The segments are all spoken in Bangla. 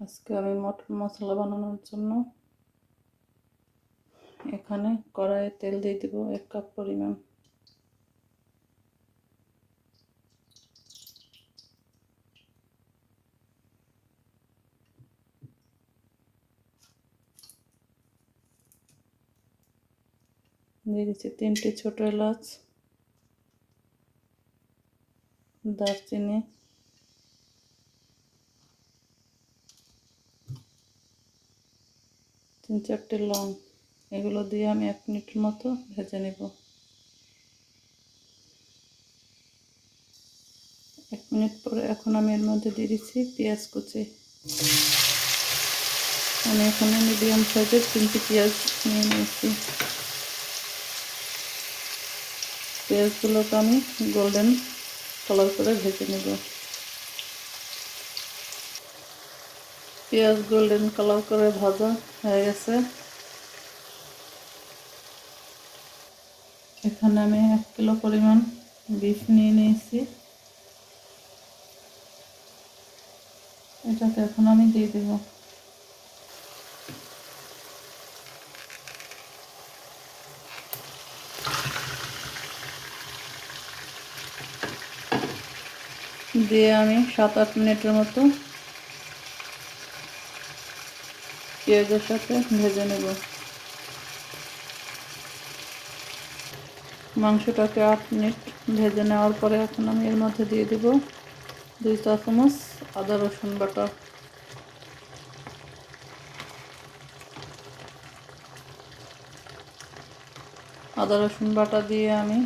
আজকে আমি মটন মশলা বানানোর জন্য এখানে কড়াইয়ে তেল দিয়ে দেব 1 কাপ পরিমাণ। দিয়ে দিচ্ছি 3টি ছোট এলাচ, দারচিনি, তিন চারটে লং। এগুলো দিয়ে আমি 1 মিনিটের মতো ভেজে নেব। 1 মিনিট পরে এখন আমি এর মধ্যে দিয়ে দিচ্ছি পেঁয়াজ কুচি। আমি এখানে মিডিয়াম সাইজের 3টি পেঁয়াজ নিয়ে নিয়েছি। পেঁয়াজগুলোকে আমি গোল্ডেন কালার করে ভেজে নেব। পেঁয়াজ গোল্ডেন কালার করে ভাজা হয়ে গেছে। এখানে আমি 1 কিলো পরিমাণ বিফ নিয়ে নিয়েছি। এটাকে এখন আমি দিয়ে দেব। দিয়ে আমি 7-8 মিনিটের মতো পেঁয়াজের সাথে ভেজে নেব। মাংসটাকে 8 মিনিট ভেজে নেওয়ার পরে এখন আমি এর মধ্যে দিয়ে দেব 2 চা চামচ আদা রসুন বাটা। আদা রসুন বাটা দিয়ে আমি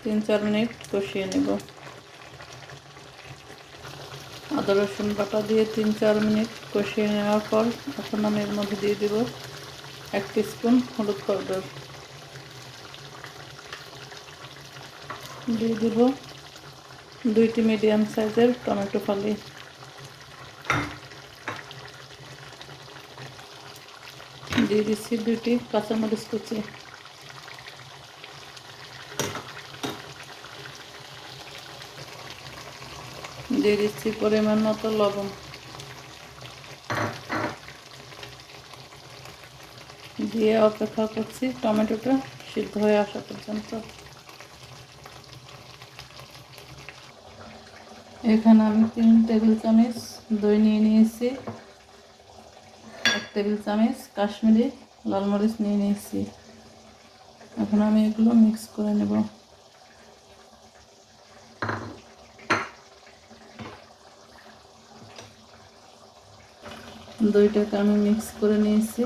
3-4 মিনিট কষিয়ে নেব। আদা রসুন বাটা দিয়ে 3-4 মিনিট কষিয়ে নেওয়ার পর এখন আমি এর মধ্যে দিয়ে দেব 1 টিস্পুন হলুদ পাউডার। দিয়ে দেব 2টি মিডিয়াম সাইজের টমেটো ফালি। দিয়ে দিচ্ছি 2টি কাঁচামরিচ কুচি। দিয়ে দিচ্ছি পরিমাণ মতো লবণ। দিয়ে অপেক্ষা করছি টমেটোটা সিদ্ধ হয়ে আসা পর্যন্ত। এখানে আমি 3 টেবিল চামচ দই নিয়ে নিয়েছি। 1 টেবিল চামচ কাশ্মীরি লাল মরিচ নিয়ে নিয়েছি। এখন আমি এগুলো মিক্স করে নেব। দইটাকে আমি মিক্স করে নিয়েছি।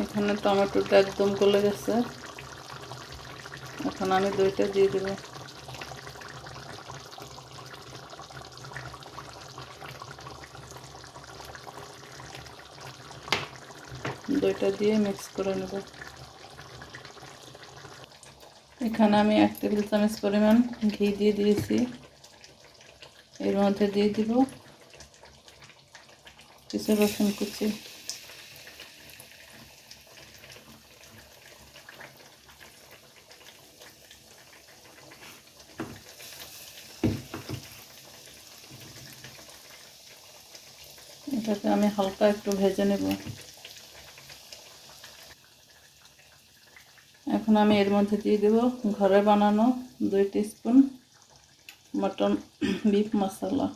এখানে টমেটোটা একদম গলে গেছে। এখন আমি দইটা দিয়ে দেব। দইটা দিয়ে মিক্স করে নেব। এখানে আমি 1 টেবিল চামচ পরিমাণ ঘি দিয়ে দিয়েছি। এর মধ্যে দিয়ে দিব কিছু রসুন কুচি। এটাকে আমি হালকা একটু ভেজে নেব। এখন আমি এর মধ্যে দিয়ে দেব ঘরে বানানো 2 টিস্পুন মটন বিফ মশলা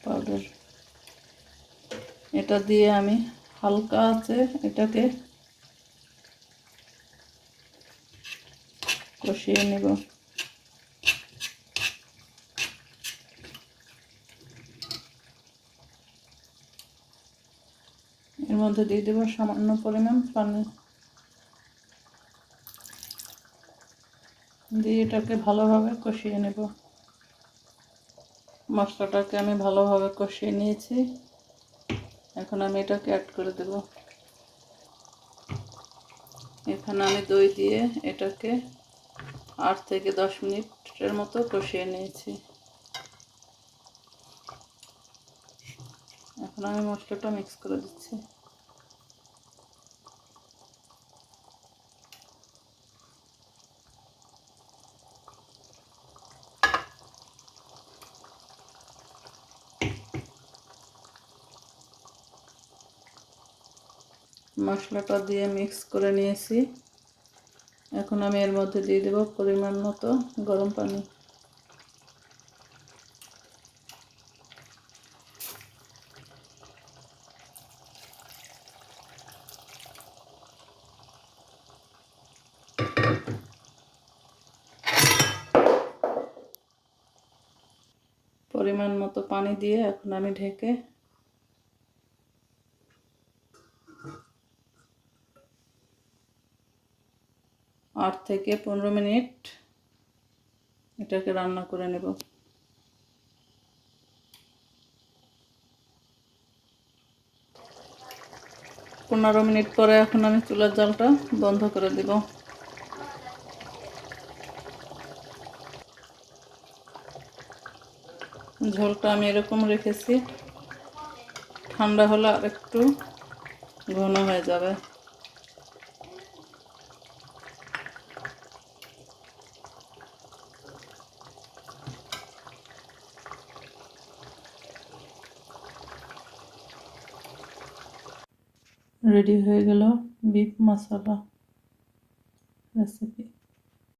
পাউডার। এটা দিয়ে আমি হালকা আছে এটাকে কষিয়ে নেব। এর মধ্যে দিয়ে দেব সামান্য পরিমাণ পানি। দিয়ে এটাকে ভালোভাবে কষিয়ে নেব। মশলাটাকে আমি ভালোভাবে কষিয়ে নিয়েছি। এখন আমি এটাকে অ্যাড করে দেব। এখানে আমি দই দিয়ে এটাকে 8 থেকে 10 মিনিটের মতো কষিয়ে নিয়েছি। এখন আমি মশলাটা মিক্স করে দিচ্ছি। মশলাটা দিয়ে মিক্স করে নিয়েছি। এখন আমি এর মধ্যে দিয়ে দেব পরিমাণ মতো গরম পানি। পরিমাণ মতো পানি দিয়ে এখন আমি ঢেকে 8 থেকে 15 মিনিট এটাকে রান্না করে নেব। 15 মিনিট পরে এখন আমি চুলার জালটা বন্ধ করে দেব। ঝোলটা আমি এরকম রেখেছি, ঠান্ডা হলে আর একটু ঘন হয়ে যাবে। রেডি হয়ে গেল বিফ মশলা রেসিপি।